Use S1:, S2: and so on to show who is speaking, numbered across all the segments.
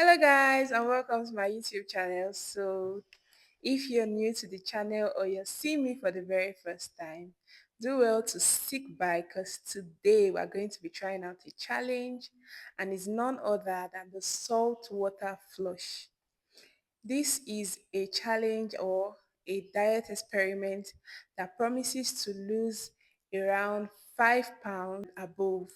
S1: Hello guys and welcome to my YouTube channel. So if you're new to the channel or you're seeing me for the very first time, do well to stick by because today we're going to be trying out a challenge and it's none other than the salt water flush. This is a challenge or a diet experiment that promises to lose around 5 pounds above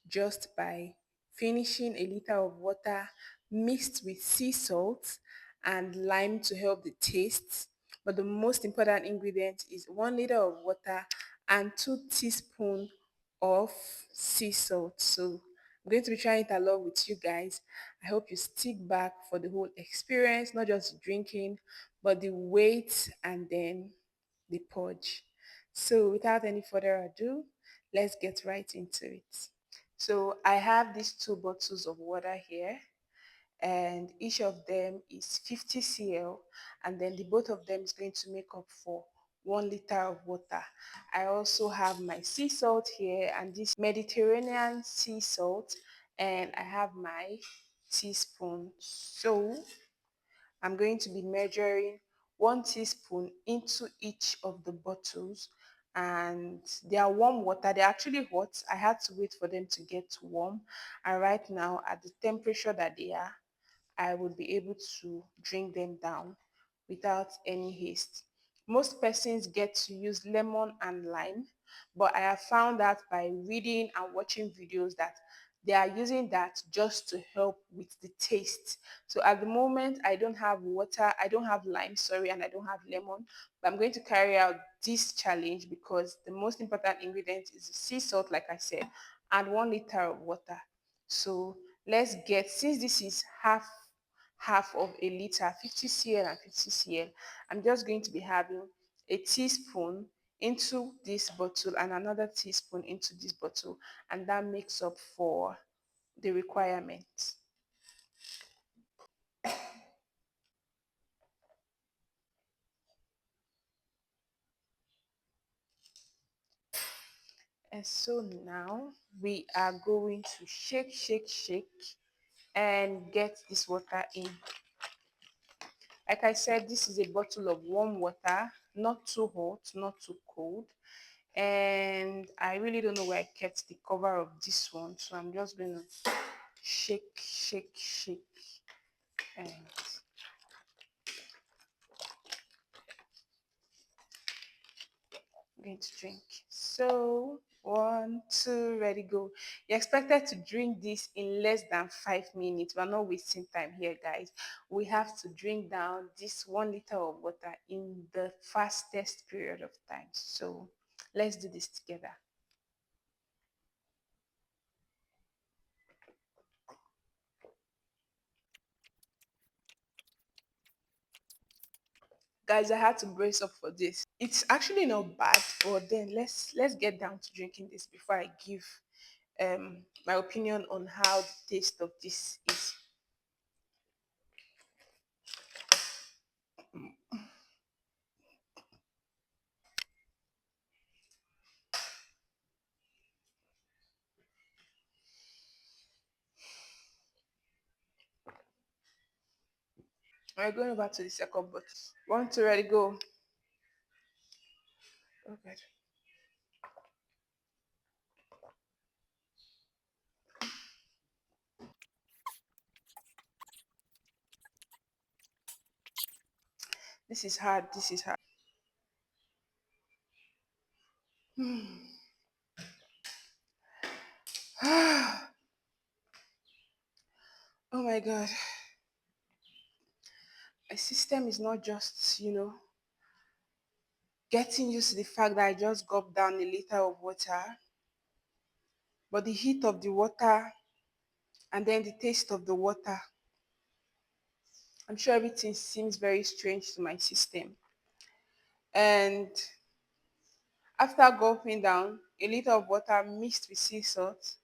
S1: just by finishing a liter of water mixed with sea salt and lime to help the taste. But the most important ingredient is 1 liter of water and 2 teaspoons of sea salt. So I'm going to be trying it along with you guys. I hope you stick back for the whole experience, not just drinking, but the weight and then the purge. So without any further ado, let's get right into it. So I have these 2 bottles of water here and each of them is 50 cl and then the both of them is going to make up for 1 liter of water. I also have my sea salt here and this Mediterranean sea salt, and I have my teaspoon. So I'm going to be measuring 1 teaspoon into each of the bottles, and they are warm water. They're actually hot. I had to wait for them to get warm, and right now at the temperature that they are, I would be able to drink them down without any haste. Most persons get to use lemon and lime, but I have found out by reading and watching videos that they are using that just to help with the taste. So at the moment, I don't have water, I don't have lime, sorry, and I don't have lemon, but I'm going to carry out this challenge because the most important ingredient is the sea salt, like I said, and 1 liter of water. So let's get, since this is half of a liter, 50 cl and 50 cl, I'm just going to be having a teaspoon into this bottle and another teaspoon into this bottle, and that makes up for the requirement. And so now we are going to shake and get this water in. Like I said, this is a bottle of warm water, not too hot, not too cold. And I really don't know where I kept the cover of this one, so I'm just going to shake, and I'm going to drink. So 1, 2, ready, go. You're expected to drink this in less than 5 minutes. We're not wasting time here, guys. We have to drink down this 1 liter of water in the fastest period of time. So let's do this together. Guys, I had to brace up for this. It's actually not bad, but then let's get down to drinking this before I give my opinion on how the taste of this is. We're going over to the second bottle. 1, 2, ready, go. Oh god. This is hard. This is hard. Oh my god. My system is not just, getting used to the fact that I just gulped down a liter of water, but the heat of the water and then the taste of the water. I'm sure everything seems very strange to my system. And after gulping down a liter of water mixed with sea salt,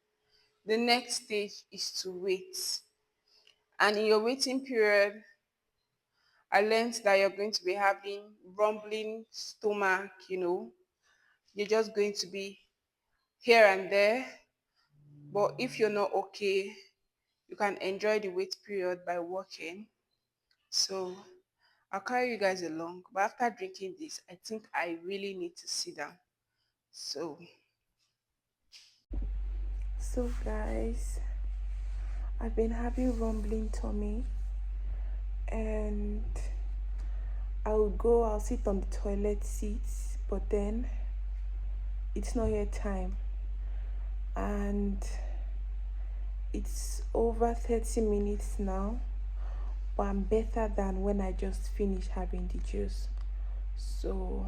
S1: the next stage is to wait. And in your waiting period, I learned that you're going to be having rumbling stomach, You're just going to be here and there. But if you're not okay, you can enjoy the wait period by walking. So I'll carry you guys along. But after drinking this, I think I really need to sit down. So
S2: So, guys, I've been having rumbling tummy, and I'll sit on the toilet seats, but then it's not yet time, and it's over 30 minutes now, but I'm better than when I just finished having the juice. So,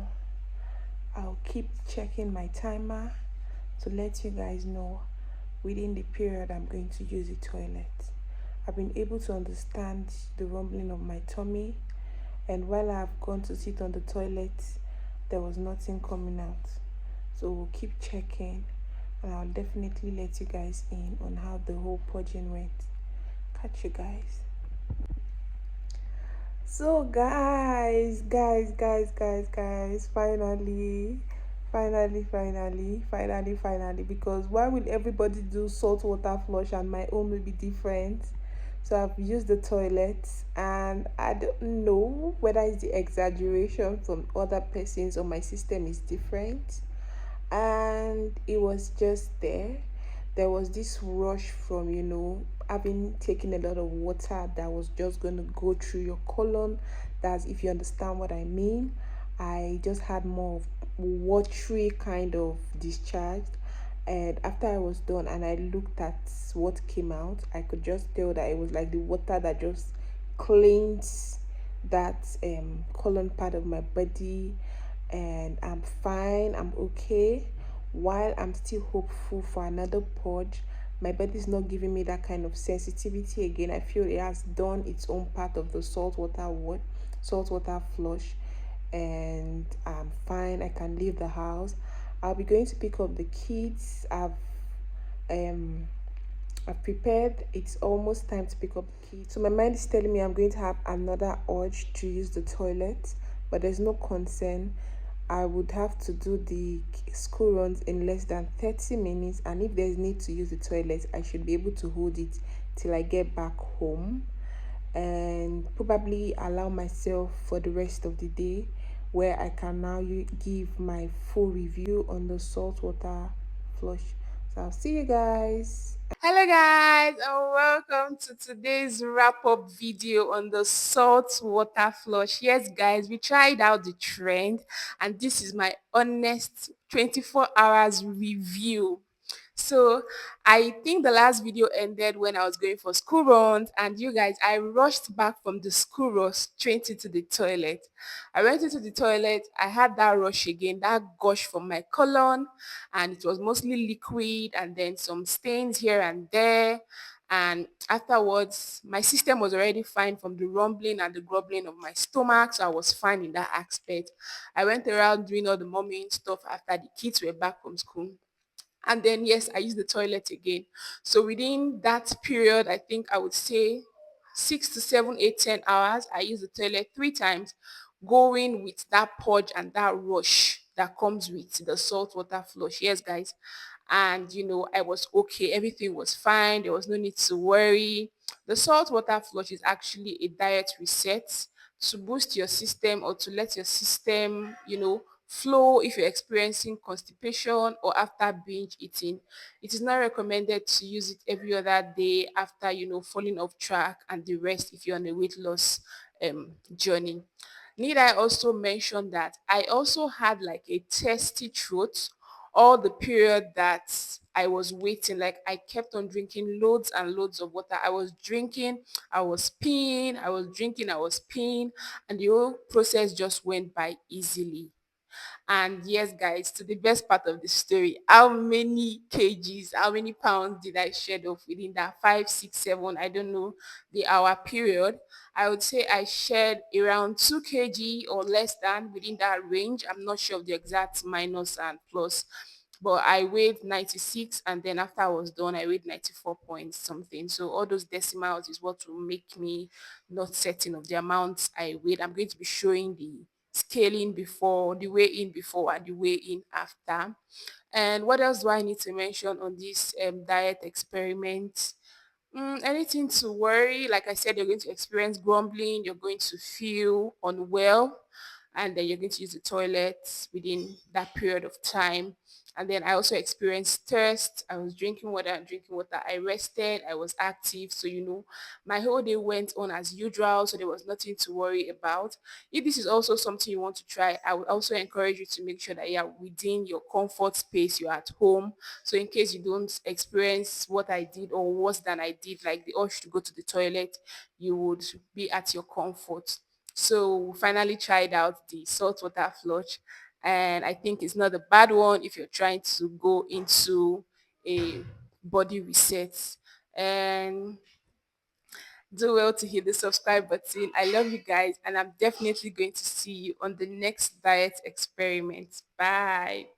S2: I'll keep checking my timer to let you guys know within the period I'm going to use the toilet. I've been able to understand the rumbling of my tummy, and while I've gone to sit on the toilet, there was nothing coming out. So we'll keep checking, and I'll definitely let you guys in on how the whole purging went. Catch you guys. So guys, finally, because why will everybody do saltwater flush and my own will be different? So I've used the toilet, and I don't know whether it's the exaggeration from other persons or my system is different, and it was just there was this rush from having taken a lot of water that was just going to go through your colon. That's, if you understand what I mean. I just had more of watery kind of discharge, and after I was done and I looked at what came out, I could just tell that it was like the water that just cleans that colon part of my body, and I'm fine, I'm okay. While I'm still hopeful for another purge, my body is not giving me that kind of sensitivity again. I feel it has done its own part of the saltwater flush, and I'm fine. I can leave the house. I'll be going to pick up the kids. Um I've prepared. It's almost time to pick up the kids. So my mind is telling me I'm going to have another urge to use the toilet, but there's no concern. I would have to do the school runs in less than 30 minutes, and if there's need to use the toilet, I should be able to hold it till I get back home, and probably allow myself for the rest of the day, where I can now give my full review on the saltwater flush. So I'll see you guys.
S1: hello guys, and welcome to today's wrap-up video on the salt water flush. Yes guys, we tried out the trend, and this is my honest 24 hours review. So I think the last video ended when I was going for school runs, and you guys, I rushed back from the school run straight into the toilet. I went into the toilet, I had that rush again, that gush from my colon, and it was mostly liquid and then some stains here and there. And afterwards, my system was already fine from the rumbling and the grumbling of my stomach, so I was fine in that aspect. I went around doing all the mommying stuff after the kids were back from school. And then, yes, I used the toilet again. So within that period, I think I would say 6 to 7, 8, 10 hours, I used the toilet 3 times, going with that purge and that rush that comes with the saltwater flush. Yes, guys. And I was okay. Everything was fine. There was no need to worry. The saltwater flush is actually a diet reset to boost your system, or to let your system, flow if you're experiencing constipation or after binge eating. It is not recommended to use it every other day after, falling off track and the rest if you're on a weight loss journey. Need I also mention that I also had like a testy throat all the period that I was waiting. Like, I kept on drinking loads and loads of water. I was drinking, I was peeing, I was drinking, I was peeing, and the whole process just went by easily. And yes, guys, to the best part of the story, how many kgs, how many pounds did I shed off within that 5, 6, 7, I don't know, the hour period? I would say I shed around 2 kg or less than within that range. I'm not sure of the exact minus and plus, but I weighed 96, and then after I was done, I weighed 94 point something. So all those decimals is what will make me not certain of the amount I weighed. I'm going to be showing the scaling before, the weigh in before, and the weigh in after. And what else do I need to mention on this diet experiment? Anything to worry, like I said, you're going to experience grumbling, you're going to feel unwell, and then you're going to use the toilet within that period of time. And then I also experienced thirst. I was drinking water and drinking water. I rested, I was active. So, my whole day went on as usual. So there was nothing to worry about. If this is also something you want to try, I would also encourage you to make sure that you're within your comfort space, you're at home. So in case you don't experience what I did or worse than I did, like the urge to go to the toilet, you would be at your comfort. So we finally tried out the saltwater flush, and I think it's not a bad one if you're trying to go into a body reset. And do well to hit the subscribe button. I love you guys, and I'm definitely going to see you on the next diet experiment. Bye.